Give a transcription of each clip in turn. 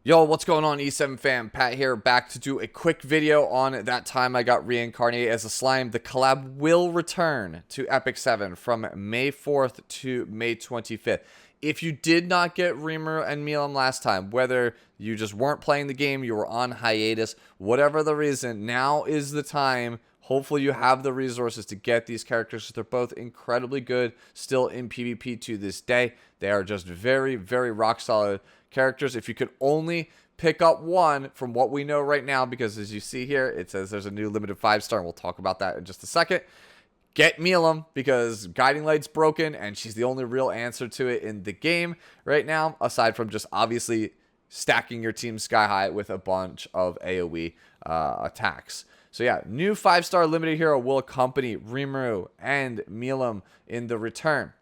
Yo, what's going on, E7 fam? Pat here, back to do a quick video on that time I got reincarnated as a slime. The collab will return to Epic 7 from May 4th to May 25th. If you did not get Rimuru and Milim last time, whether you just weren't playing the game, you were on hiatus, whatever the reason, now is the time. Hopefully you have the resources to get these characters. They're both incredibly good still in PvP to this day. They are just very, very rock solid characters. If you could only pick up one from what we know right now, because as you see here, it says there's a new limited 5-star, and we'll talk about that in just a second. Get Milim, because Guiding Light's broken, and she's the only real answer to it in the game right now, aside from just obviously stacking your team sky high with a bunch of AoE attacks. So yeah, new 5-star limited hero will accompany Rimuru and Milim in the return.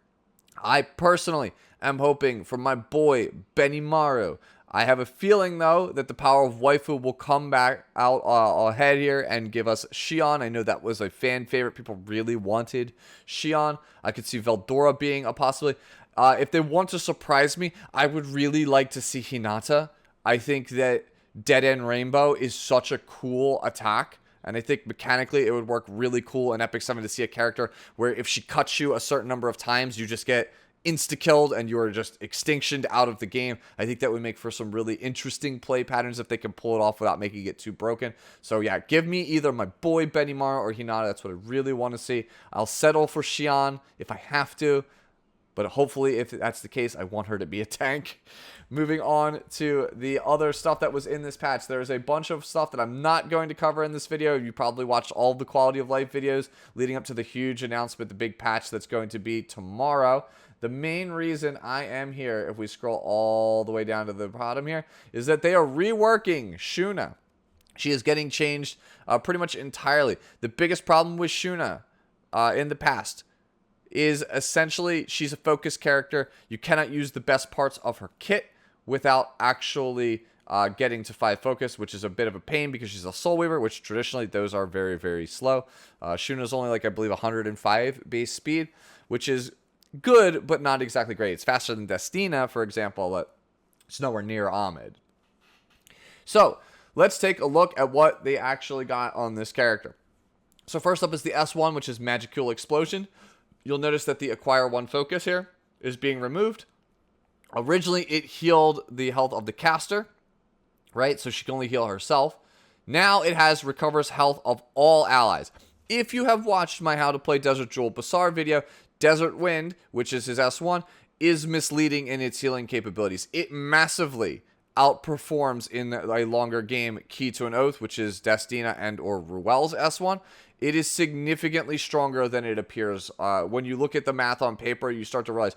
I personally am hoping for my boy Benimaru. I have a feeling though that the power of waifu will come back out ahead here and give us Shion. I know that was a fan favorite. People really wanted Shion. I could see Veldora being a possibility. If they want to surprise me, I would really like to see Hinata. I think that Dead End Rainbow is such a cool attack. And I think mechanically it would work really cool in Epic 7 to see a character where if she cuts you a certain number of times, you just get insta-killed and you are just extinctioned out of the game. I think that would make for some really interesting play patterns if they can pull it off without making it too broken. So yeah, give me either my boy Benimaru or Hinata. That's what I really want to see. I'll settle for Shion if I have to. But hopefully, if that's the case, I want her to be a tank. Moving on to the other stuff that was in this patch. There's a bunch of stuff that I'm not going to cover in this video. You probably watched all the quality of life videos leading up to the huge announcement, the big patch that's going to be tomorrow. The main reason I am here, if we scroll all the way down to the bottom here, is that they are reworking Shuna. She is getting changed pretty much entirely. The biggest problem with Shuna in the past is essentially she's a focus character. You cannot use the best parts of her kit without actually getting to 5 focus, which is a bit of a pain because she's a Soul Weaver, which traditionally those are very, very slow. Shuna's only like, I believe, 105 base speed, which is good, but not exactly great. It's faster than Destina, for example, but it's nowhere near Ahmed. So let's take a look at what they actually got on this character. So first up is the S1, which is Magicule Explosion. You'll notice that the acquire 1 focus here is being removed. Originally, it healed the health of the caster, right? So she can only heal herself. Now it has recovers health of all allies. If you have watched my How to Play Desert Jewel Basar video, Desert Wind, which is his S1, is misleading in its healing capabilities. It massively outperforms in a longer game Key to an Oath, which is Destina and or Ruel's S1. It is significantly stronger than it appears. When you look at the math on paper, you start to realize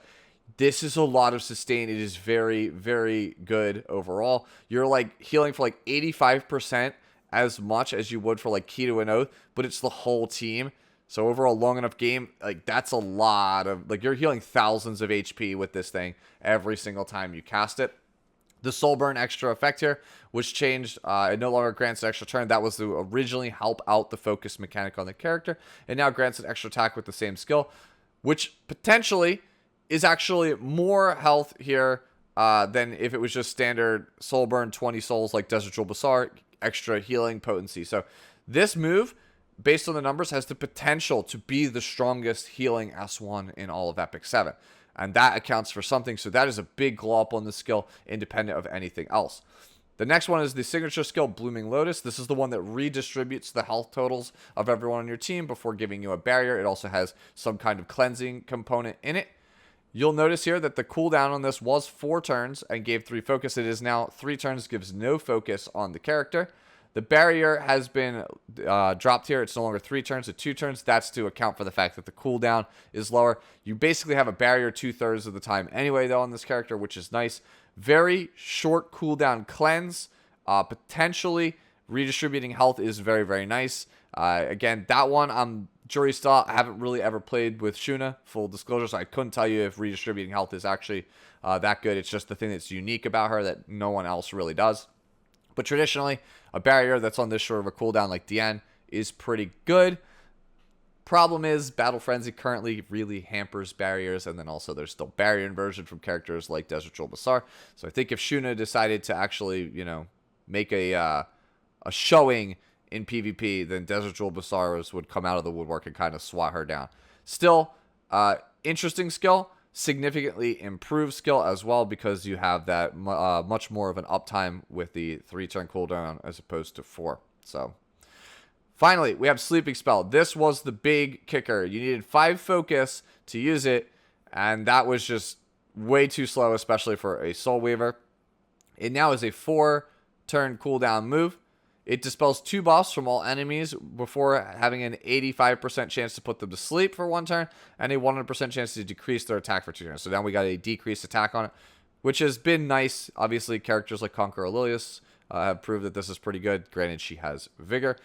this is a lot of sustain. It is very, very good overall. You're like healing for like 85% as much as you would for like Key to an Oath, but it's the whole team. So over a long enough game, like that's a lot of, like you're healing thousands of HP with this thing every single time you cast it. The Soul Burn extra effect here was changed. It no longer grants an extra turn. That was to originally help out the focus mechanic on the character. And now grants an extra attack with the same skill, which potentially is actually more health here than if it was just standard Soul Burn 20 souls like Desert Jewel Basar, extra healing potency. So this move, based on the numbers, has the potential to be the strongest healing S1 in all of Epic 7. And that accounts for something. So that is a big glow up on the skill, independent of anything else. The next one is the signature skill, Blooming Lotus. This is the one that redistributes the health totals of everyone on your team before giving you a barrier. It also has some kind of cleansing component in it. You'll notice here that the cooldown on this was 4 turns and gave 3 focus. It is now 3 turns, gives no focus on the character. The barrier has been dropped here. It's no longer 3 turns to 2 turns. That's to account for the fact that the cooldown is lower. You basically have a barrier 2/3 of the time anyway, though, on this character, which is nice. Very short cooldown cleanse. Potentially redistributing health is very, very nice. Again, that one, I'm jury still. I haven't really ever played with Shuna, full disclosure, so I couldn't tell you if redistributing health is actually that good. It's just the thing that's unique about her that no one else really does. But traditionally, a barrier that's on this short of a cooldown like Diane is pretty good. Problem is, Battle Frenzy currently really hampers barriers, and then also there's still barrier inversion from characters like Desert Troll Basar. So I think if Shuna decided to actually, you know, make a showing in PvP, then Desert Troll Basars would come out of the woodwork and kind of swat her down. Still, interesting skill, significantly improved skill as well, because you have that much more of an uptime with the 3-turn cooldown as opposed to 4. So finally, we have Sleeping Spell. This was the big kicker. You needed 5 focus to use it, and that was just way too slow, especially for a Soul Weaver. It now is a 4-turn cooldown move. It dispels 2 buffs from all enemies before having an 85% chance to put them to sleep for 1 turn, and a 100% chance to decrease their attack for 2 turns. So now we got a decreased attack on it, which has been nice. Obviously, characters like Conqueror Lilius have proved that this is pretty good. Granted, she has Vigor.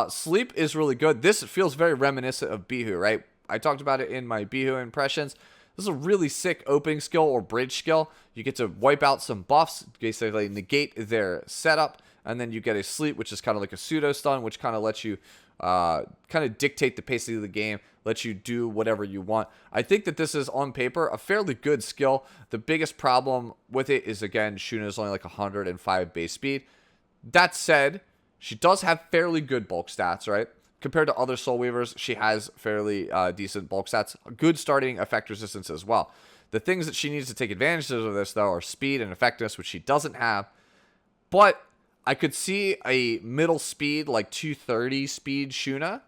Sleep is really good. This feels very reminiscent of Bihu, right? I talked about it in my Bihu impressions. This is a really sick opening skill or bridge skill. You get to wipe out some buffs, basically negate their setup, and then you get a sleep, which is kind of like a pseudo stun, which kind of lets you kind of dictate the pace of the game, lets you do whatever you want. I think that this is, on paper, a fairly good skill. The biggest problem with it is, again, Shuna is only like 105 base speed. That said, she does have fairly good bulk stats, right? Compared to other Soul Weavers, she has fairly decent bulk stats. Good starting effect resistance as well. The things that she needs to take advantage of this, though, are speed and effectiveness, which she doesn't have. But I could see a middle speed, like 230 speed Shuna,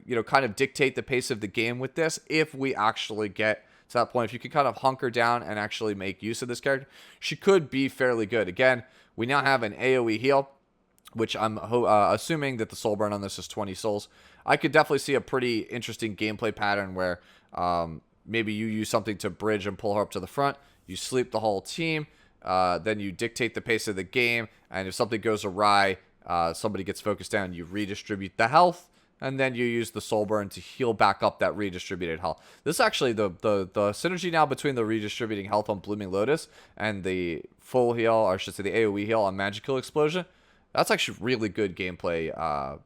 you know, kind of dictate the pace of the game with this. If we actually get to that point, if you can kind of hunker down and actually make use of this character, she could be fairly good. Again, we now have an AoE heal, which I'm assuming that the soul burn on this is 20 souls. I could definitely see a pretty interesting gameplay pattern where maybe you use something to bridge and pull her up to the front. You sleep the whole team. Then you dictate the pace of the game, and if something goes awry, somebody gets focused down, you redistribute the health, and then you use the soul burn to heal back up that redistributed health. This is actually the synergy now between the redistributing health on Blooming Lotus and the full heal, or I should say the AoE heal on Magical Explosion. That's actually really good gameplay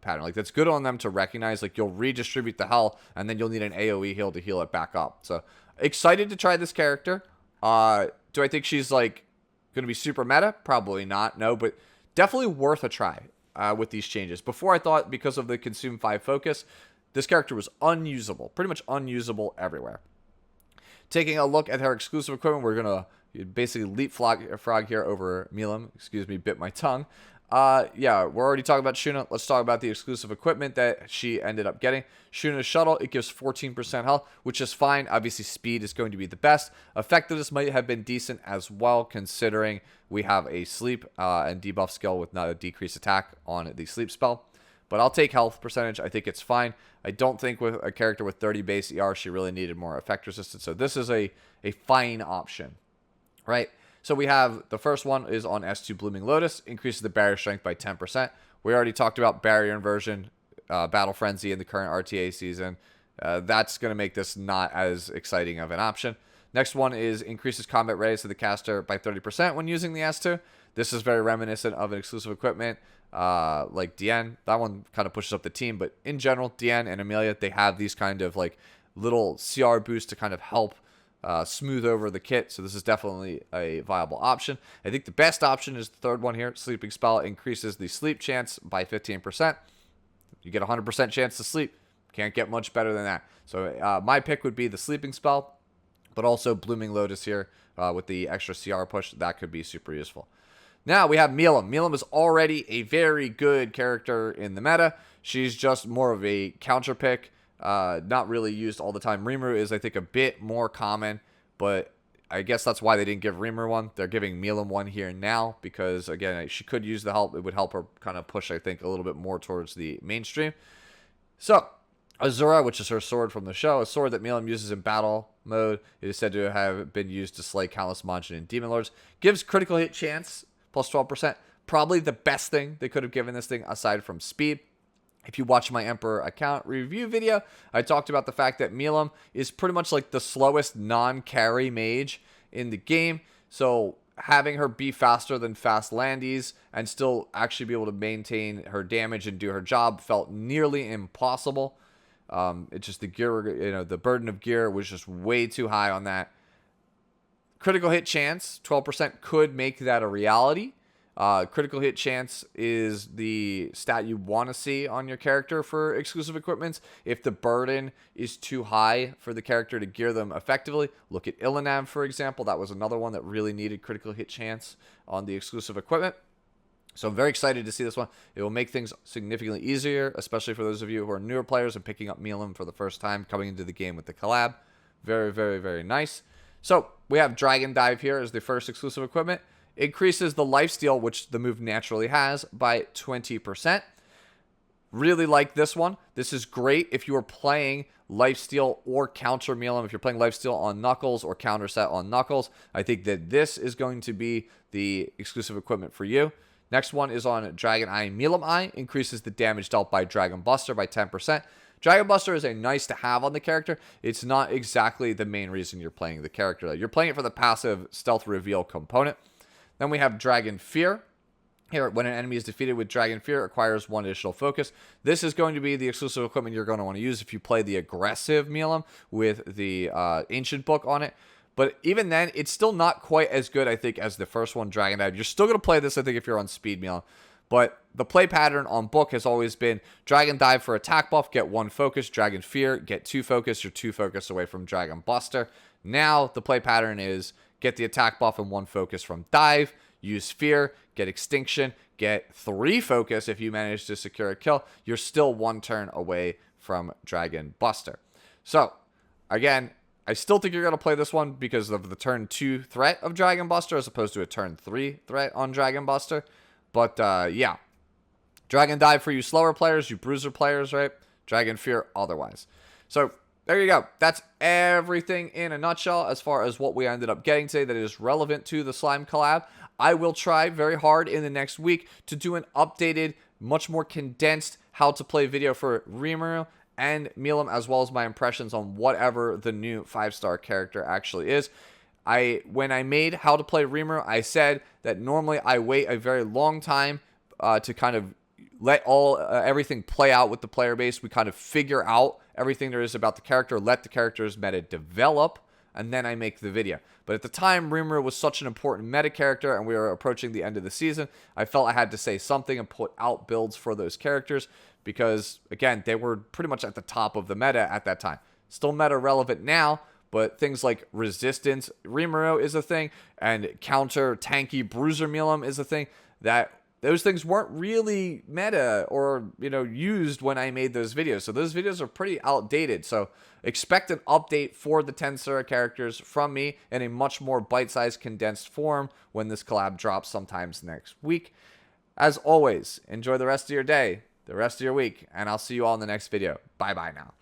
pattern. Like, that's good on them to recognize. Like, you'll redistribute the health, and then you'll need an AoE heal to heal it back up. So, excited to try this character. Do I think she's, like, going to be super meta? Probably not, no, but definitely worth a try with these changes. Before, I thought, because of the Consume 5 focus, this character was unusable. Pretty much unusable everywhere. Taking a look at her exclusive equipment, we're going to basically leapfrog here over Milim. Excuse me, bit my tongue. Yeah, we're already talking about Shuna. Let's talk about the exclusive equipment that she ended up getting. Shuna's Shuttle, it gives 14% health, which is fine. Obviously, speed is going to be the best. Effectiveness might have been decent as well, considering we have a sleep and debuff skill with not a decreased attack on the sleep spell. But I'll take health percentage. I think it's fine. I don't think with a character with 30 base ER, she really needed more effect resistance. So this is a fine option, right? So we have the first one is on S2 Blooming Lotus, increases the barrier strength by 10%. We already talked about barrier inversion, Battle Frenzy in the current RTA season. That's going to make this not as exciting of an option. Next one is increases combat readiness of the caster by 30% when using the S2. This is very reminiscent of an exclusive equipment like Diane. That one kind of pushes up the team, but in general, Diane and Amelia, they have these kind of like little CR boosts to kind of help smooth over the kit, so this is definitely a viable option. I think the best option is the third one here. Sleeping Spell increases the sleep chance by 15%. You get a 100% chance to sleep. Can't get much better than that. So my pick would be the Sleeping Spell, but also Blooming Lotus here with the extra CR push. That could be super useful. Now we have Milim. Milim is already a very good character in the meta. She's just more of a counter pick. Not really used all the time. Rimuru is, I think, a bit more common, but I guess that's why they didn't give Rimuru one. They're giving Milim one here now because, again, she could use the help. It would help her kind of push, I think, a little bit more towards the mainstream. So, Azura, which is her sword from the show, a sword that Milim uses in battle mode. It is said to have been used to slay countless Majin and Demon Lords. Gives critical hit chance, plus 12%. Probably the best thing they could have given this thing aside from speed. If you watch my Emperor account review video, I talked about the fact that Milim is pretty much like the slowest non-carry mage in the game. So having her be faster than fast Landies and still actually be able to maintain her damage and do her job felt nearly impossible. It's just the gear, the burden of gear was just way too high on that. Critical hit chance, 12% could make that a reality. Critical hit chance is the stat you want to see on your character for exclusive equipments. If the burden is too high for the character to gear them effectively, look at Ilanav, for example. That was another one that really needed critical hit chance on the exclusive equipment. So I'm very excited to see this one. It will make things significantly easier, especially for those of you who are newer players and picking up Milim for the first time, coming into the game with the collab. Very, very, very nice. So we have Dragon Dive here as the first exclusive equipment. Increases the lifesteal, which the move naturally has, by 20%. Really like this one. This is great if you are playing lifesteal or counter Milim. If you're playing lifesteal on Knuckles or counter set on Knuckles, I think that this is going to be the exclusive equipment for you. Next one is on Dragon Eye Milim Eye. Increases the damage dealt by Dragon Buster by 10%. Dragon Buster is a nice to have on the character. It's not exactly the main reason you're playing the character, though. You're playing it for the passive stealth reveal component. Then we have Dragon Fear. Here, when an enemy is defeated with Dragon Fear, it acquires 1 additional focus. This is going to be the exclusive equipment you're going to want to use if you play the aggressive Milim with the Ancient Book on it. But even then, it's still not quite as good, I think, as the first one, Dragon Dive. You're still going to play this, I think, if you're on Speed Milim. But the play pattern on Book has always been Dragon Dive for attack buff, get 1 focus. Dragon Fear, get 2 focus. You're 2 focus away from Dragon Buster. Now, the play pattern is get the attack buff and 1 focus from Dive. Use Fear, get Extinction, get 3 focus if you manage to secure a kill. You're still 1 turn away from Dragon Buster. So, again, I still think you're going to play this one because of the turn 2 threat of Dragon Buster as opposed to a turn 3 threat on Dragon Buster. But, yeah. Dragon Dive for you slower players, you bruiser players, right? Dragon Fear otherwise. So, there you go. That's everything in a nutshell as far as what we ended up getting today that is relevant to the Slime collab. I will try very hard in the next week to do an updated, much more condensed how to play video for Rimuru and Milim, as well as my impressions on whatever the new 5-star character actually is. When I made how to play Rimuru, I said that normally I wait a very long time to kind of let everything play out with the player base. We kind of figure out everything there is about the character, let the character's meta develop, and then I make the video. But at the time, Rimuru was such an important meta character, and we were approaching the end of the season, I felt I had to say something and put out builds for those characters, because, again, they were pretty much at the top of the meta at that time. Still meta relevant now, but things like Resistance Rimuru is a thing, and counter tanky Bruiser Milim is a thing, that those things weren't really meta or, used when I made those videos. So those videos are pretty outdated. So expect an update for the Tensura characters from me in a much more bite-sized, condensed form when this collab drops sometimes next week. As always, enjoy the rest of your day, the rest of your week, and I'll see you all in the next video. Bye-bye now.